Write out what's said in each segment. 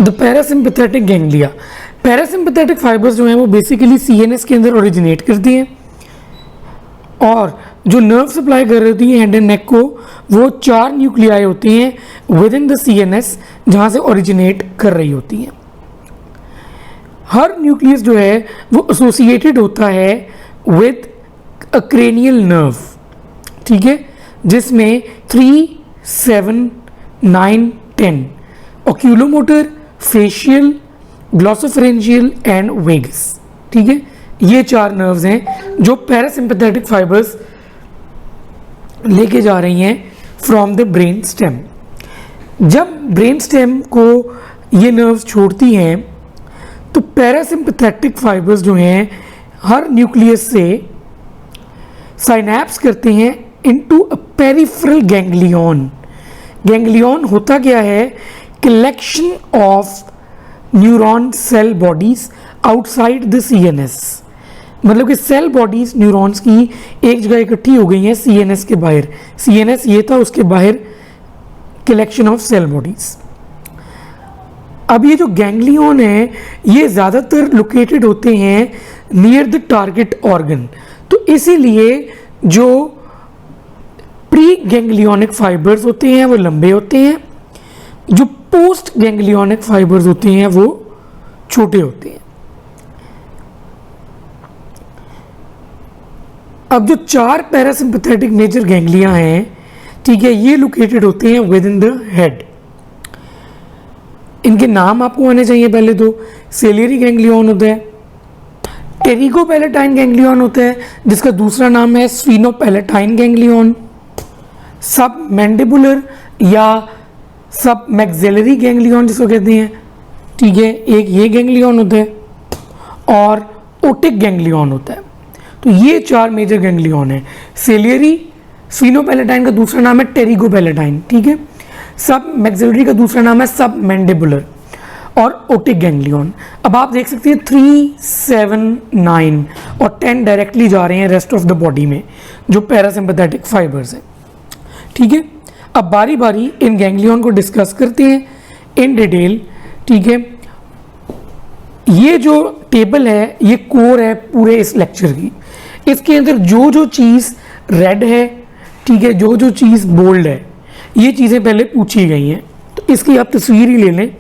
The parasympathetic ganglia, parasympathetic fibres जो हैं वो बेसिकली सीएनएस के अंदर ओरिजिनेट करती हैं और जो नर्व सप्लाई कर रही होती है हेड एंड नेक को, वो 4 न्यूक्लियाई होती हैं विद इन द सीएनएस जहाँ से ओरिजिनेट कर रही होती हैं। हर न्यूक्लियस जो है वो एसोसिएटेड होता है विद अ क्रेनियल नर्व, ठीक है, जिसमें 3, 7, 9, 10 ओक्यूलोमोटर, फेशियल, ग्लॉसोफेरेंजियल एंड वेगस, ठीक है, ये 4 नर्व्स हैं जो पैरासिम्पैथेटिक फाइबर्स लेके जा रही हैं फ्रॉम द ब्रेन स्टेम। जब ब्रेन स्टेम को ये नर्व्स छोड़ती हैं तो पैरासिम्पैथेटिक फाइबर्स जो हैं हर न्यूक्लियस से साइनैप्स करते हैं into a peripheral ganglion. Ganglion होता क्या है? Collection of neuron cell bodies outside the CNS, मतलब कि सेल बॉडीज न्यूरॉन्स की एक जगह इकट्ठी हो गई हैं सीएनएस के बाहर। सीएनएस ये था, उसके बाहर कलेक्शन ऑफ सेल बॉडीज। अब ये जो गैंग्लियन है ये ज़्यादातर लोकेटेड होते हैं नियर द टारगेट ऑर्गन, तो इसीलिए जो प्री गैंग्लियोनिक फाइबर्स होते हैं वो लंबे होते हैं, जो पोस्ट गैंग्लियोनिक फाइबर्स होते हैं वो छोटे होते हैं। अब जो 4 पैरासिम्पैथेटिक मेजर गैंग्लिया हैं, ठीक है, ये लोकेटेड होते हैं विद इन द हेड। इनके नाम आपको आने चाहिए। पहले तो सेलियरी गैंग्लियन होता है, टेरिगोपैलेटाइन गैंग्लियन होता है जिसका दूसरा नाम है स्फीनोपैलेटाइन गैंग्लियन, सब मैंडिबुलर या सब मैक्सिलरी गैंग्लियन जिसको कहते हैं, ठीक है, एक ये गैंग्लियन होता है और ओटिक गैंग्लियन होता है। तो ये 4 मेजर गैंग्लियन है। सेलियरी, स्फीनोपैलेटाइन का दूसरा नाम है टेरिगोपैलेटाइन, ठीक है, सब मैक्सिलरी का दूसरा नाम है सब मैंडिबुलर और ओटिक गैंग्लियन। अब आप देख सकते हैं 3, 7, 9 और 10 डायरेक्टली जा रहे हैं रेस्ट ऑफ द बॉडी में जो पैरासिम्पैथेटिक फाइबर्स हैं, ठीक है। अब बारी बारी इन गैंग्लियन को डिस्कस करते हैं इन डिटेल, ठीक है। ये जो टेबल है ये कोर है पूरे इस लेक्चर की। इसके अंदर जो जो चीज़ रेड है, ठीक है, जो जो चीज़ बोल्ड है, ये चीज़ें पहले पूछी गई हैं, तो इसकी आप तस्वीर ही ले लें,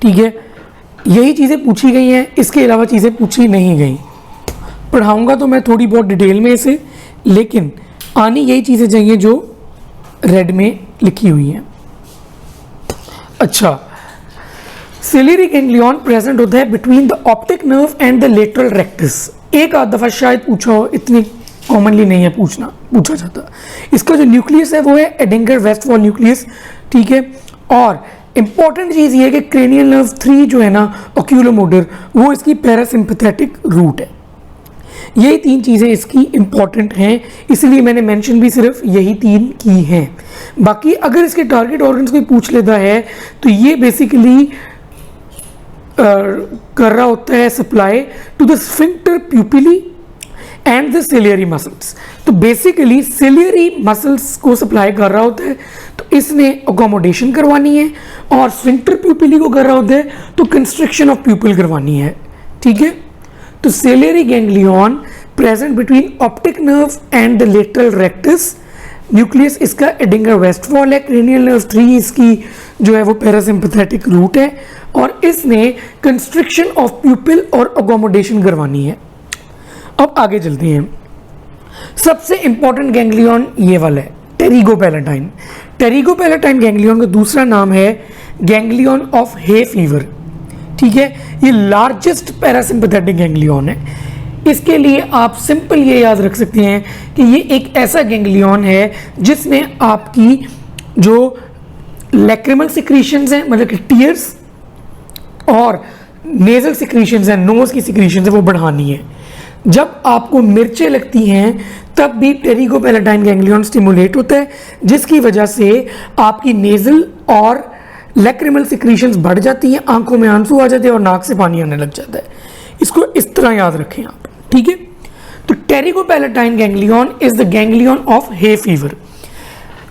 ठीक है। यही चीज़ें पूछी गई हैं, इसके अलावा चीज़ें पूछी नहीं गई। पढ़ाऊंगा तो मैं थोड़ी बहुत डिटेल में इसे, लेकिन आनी यही चीज़ें चाहिए जो रेड में लिखी हुई हैं। अच्छा, सिलियरी गैंग्लियन प्रेजेंट होता है between the optic nerve and the lateral rectus. एक आध दफ़ा शायद पूछा हो, इतनी कॉमनली नहीं है पूछा जाता। इसका जो न्यूक्लियस है वो है एडिंगर वेस्टफॉल न्यूक्लियस, ठीक है। और इंपॉर्टेंट चीज़ ये है कि क्रेनियल नर्व 3 जो है ना, ओक्यूलोमोटर, वो इसकी पैरासिम्पैथेटिक रूट है। यही 3 चीज़ें इसकी इंपॉर्टेंट हैं, इसलिए मैंने मेंशन भी सिर्फ यही 3 की हैं। बाकी अगर इसके टारगेट ऑर्गन्स कोई पूछ लेता है तो ये बेसिकली कर रहा होता है supply to the sphincter pupillae and the ciliary muscles. तो बेसिकली सिलियरी मसल्स को सप्लाई कर रहा होता है, तो इसने अकोमोडेशन करवानी है, और स्फिंक्टर प्यूपिली को कर रहा होता है तो कंस्ट्रक्शन ऑफ प्यूपिल करवानी है, ठीक है। तो ciliary ganglion present between optic nerve and the lateral rectus. Nucleus इसका एडिंगर वेस्टफॉल है, क्रेनियल नर्व 3 इसकी जो है वो पैरासिम्पैथेटिक रूट है, और इसने कंस्ट्रक्शन ऑफ प्यूपिल और अकोमोडेशन करवानी है। अब आगे चलते हैं। सबसे इंपॉर्टेंट गैंग्लियन ये वाला है, टेरिगोपैलेटाइन। टेरिगोपैलेटाइन गैंग्लियन का दूसरा नाम है गैंग्लियन ऑफ हे फीवर, ठीक है। ये लार्जेस्ट पैरासिम्पैथेटिक गैंग्लियन है। इसके लिए आप सिंपल ये याद रख सकते हैं कि ये एक ऐसा गैंग्लियन है जिसने आपकी जो लैक्रिमल सिक्रीशंस हैं, मतलब कि टीयर्स, और नेजल सिक्रीशंस हैं, नोज की सिक्रीशंस है, वो बढ़ानी है। जब आपको मिर्चें लगती हैं तब भी टेरिगोपैलेटाइन गैंग्लियन स्टिमुलेट होता है, जिसकी वजह से आपकी नेजल और लैक्रिमल सिक्रीशंस बढ़ जाती हैं, आंखों में आंसू आ जाते हैं और नाक से पानी आने लग जाता है। इसको इस तरह याद रखें आप, ठीक है। तो pterygopalatine ganglion is the ganglion of hay fever.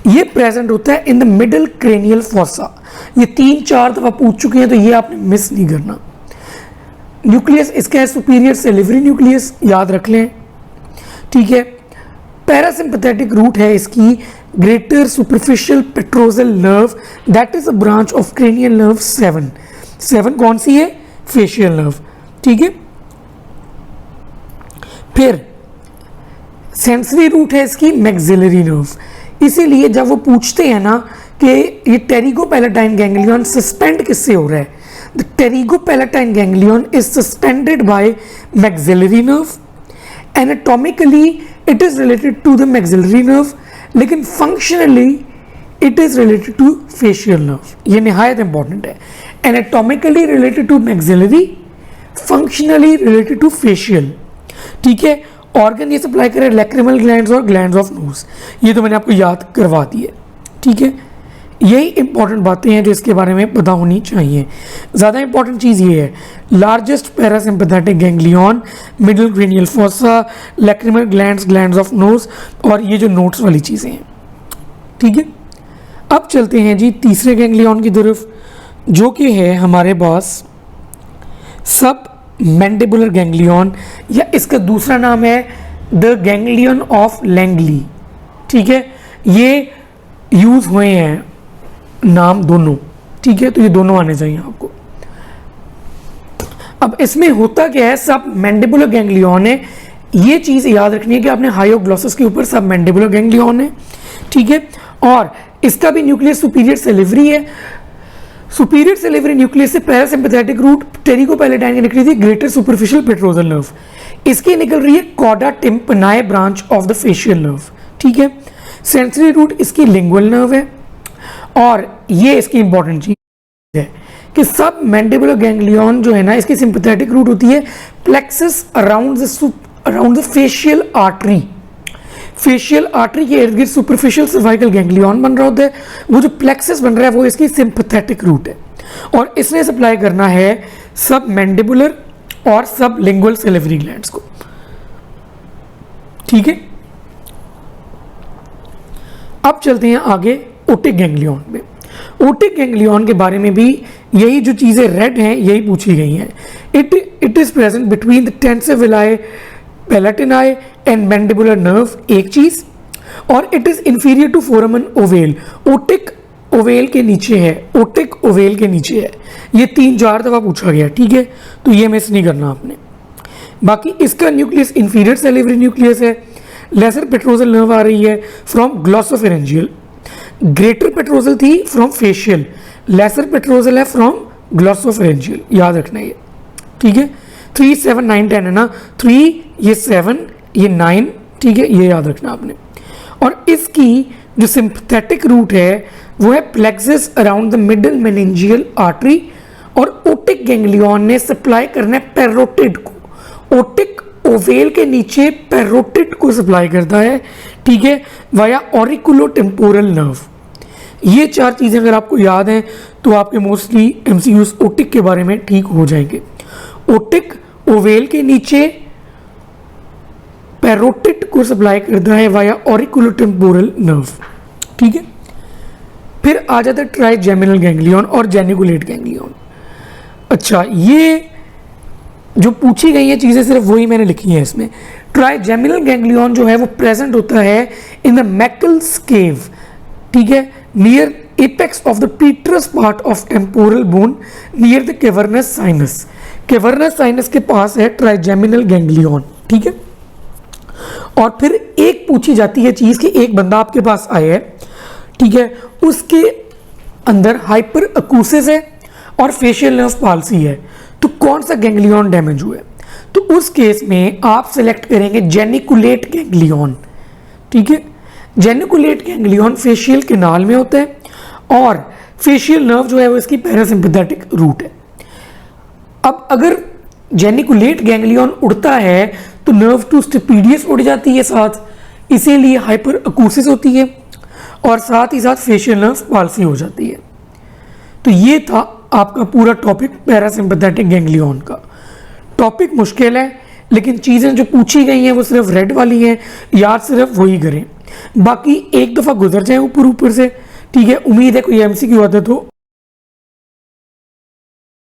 ये प्रेजेंट होता है in the middle cranial fossa. ये 3-4 दफ़ा पूछ चुके हैं, तो ये आपने मिस नहीं करना। न्यूक्लियस इसका है सुपीरियर सेलिवरी न्यूक्लियस, याद रख लें, ठीक है। पैरासिम्पथेटिक रूट है इसकी greater superficial petrosal nerve, that is a branch of cranial nerve 7 कौन सी है? फेशियल नर्व, ठीक है। फिर सेंसरी रूट है इसकी मैक्सिलरी नर्व, इसीलिए जब वो पूछते हैं ना कि ये टेरिगोपैलेटाइन गैंग्लियन सस्पेंड किससे हो रहा है, the pterygopalatine ganglion is suspended by maxillary nerve. Anatomically it is related to the maxillary nerve, लेकिन functionally it is related to facial nerve. ये निहायत इंपॉर्टेंट है। Anatomically related to maxillary, functionally related to facial, ठीक है। Organ ये supply करे lacrimal glands और glands of nose, ये तो मैंने आपको याद करवा दी है, ठीक है। यही इंपॉर्टेंट बातें हैं जो इसके बारे में पता होनी चाहिए। ज़्यादा इंपॉर्टेंट चीज़ ये है, largest parasympathetic ganglion, middle cranial fossa, lacrimal glands, glands of knows, और ये जो नोट्स वाली चीज़ें हैं, ठीक है। अब चलते हैं जी तीसरे गैंग्लियन की तरफ, जो कि है हमारे पास सब मैंडिबुलर गैंग्लियन, या इसका दूसरा नाम है द गैंग्लियन ऑफ लैंगली, ठीक है। ये यूज़ हुए हैं नाम दोनों, ठीक है, तो ये दोनों आने चाहिए आपको। अब इसमें होता क्या है, सब मैंडिबुलर गैंग्लियन है, ये चीज़ याद रखनी है कि आपने हायोग्लोसस के ऊपर सब मैंडिबुलर गैंग्लियन है, ठीक है। और इसका भी न्यूक्लियस सुपीरियर सेलिवरी है। सुपीरियर सेलिवरी न्यूक्लियस से पैरासिम्पथेटिक रूट टेरिगोपैलेटाइन की निकली थी ग्रेटर सुपरफिशियल पेट्रोजल नर्व, इसकी निकल रही है कॉडा tympani branch of the facial nerve, ठीक है। सेंसरी रूट इसकी लिंगुअल नर्व है। और ये इसकी इंपॉर्टेंट चीज है कि सब मैंडिबुलर गैंग्लियन जो है ना, इसकी सिंपैथेटिक रूट होती है plexus around the facial artery. Facial artery के इर्द गिर्द सुपरफिशियल सर्वाइकल गैंग्लियन बन रहा होता है, वो जो प्लेक्सस बन रहा है वो इसकी सिंपैथेटिक रूट है, और इसने सप्लाई करना है सब मैंडिबुलर और सब लिंगुअल सेलिवरी ग्लैंड्स को, ठीक है। अब चलते हैं आगे ओटिक गैंग्लियन में। ओटिक गैंग्लियन के बारे में भी यही जो चीज़ें रेड हैं यही पूछी गई हैं। It is present between the tensor veli palatini and mandibular nerve, एक चीज़, और it is inferior to foramen ovale, otic ovale के नीचे है, ओटिक ओवेल के नीचे है। ये 3-4 दफ़ा पूछा गया, ठीक है, तो ये मिस नहीं करना आपने। बाकी इसका न्यूक्लियस इंफीरियर सेलिवरी न्यूक्लियस है। लेसर पेट्रोजल नर्व आ रही है फ्रॉम ग्लॉसोफेरेंजियल, ग्रेटर पेट्रोजल थी फ्रॉम फेशियल, लेसर पेट्रोजल है फ्रॉम ग्लॉसोफेरेंजियल, याद रखना ये, ठीक है। 3, 7, 9, 10 है ना, 3 ये 7 ये 9, ठीक है, ये याद रखना आपने। और इसकी जो सिंपैथेटिक रूट है वो है plexus around the middle meningeal artery, और ओटिक गैंग्लियन ने सप्लाई करना है पैरोटिड को, ओटिक ओवेल के नीचे पैरोटिड को सप्लाई करता है, ठीक है, वाया ऑरिकुलोटेम्पोरल नर्व। ये 4 चीज़ें अगर आपको याद हैं तो आपके मोस्टली एमसीक्यूज ओटिक के बारे में ठीक हो जाएंगे। ओटिक ओवेल के नीचे पैरोटिड को सप्लाई करता है वाया ऑरिकुलोटेम्पोरल नर्व, ठीक है। फिर आ जाता है ट्राइजेमिनल गैंग्लियन और जेनिकुलेट गैंग्लियन। अच्छा, ये जो पूछी गई हैं चीज़ें सिर्फ वही मैंने लिखी हैं इसमें। ट्राइजेमिनल गैंग्लियन जो है वो प्रेजेंट होता है इन द मैकल्स केव, ठीक है, near apex of the Peters part of temporal bone near the cavernous sinus. Cavernous sinus के पास है ट्राइजेमिनल गैंग्लियन, ठीक है। और फिर एक पूछी जाती है चीज़ कि एक बंदा आपके पास आया है, ठीक है, उसके अंदर हाइपर अकूसिस है और फेशियल नर्व पाल्सी है, तो कौन सा गैंग्लियन डैमेज हुआ है? तो उस केस में आप सेलेक्ट करेंगे जेनिकुलेट गैंग्लियन, ठीक है। जेनिकुलेट गैंग्लियन फेशियल कैनाल में होता है, और फेशियल नर्व जो है वो इसकी पैरासिम्पैथेटिक रूट है। अब अगर जेनिकुलेट गैंग्लियन उड़ता है तो नर्व टू स्टेपीडियस उड़ जाती है साथ, इसीलिए हाइपर अकूसिस होती है, और साथ ही साथ फेशियल नर्व पाल्सी हो जाती है। तो ये था आपका पूरा टॉपिक पैरासिम्पैथेटिक गैंग्लियन का। टॉपिक मुश्किल है, लेकिन चीज़ें जो पूछी गई हैं वो सिर्फ रेड वाली हैं, याद सिर्फ वही करें, बाकी एक दफ़ा गुजर जाए ऊपर ऊपर से, ठीक है। उम्मीद है कोई एमसीक्यू आता तो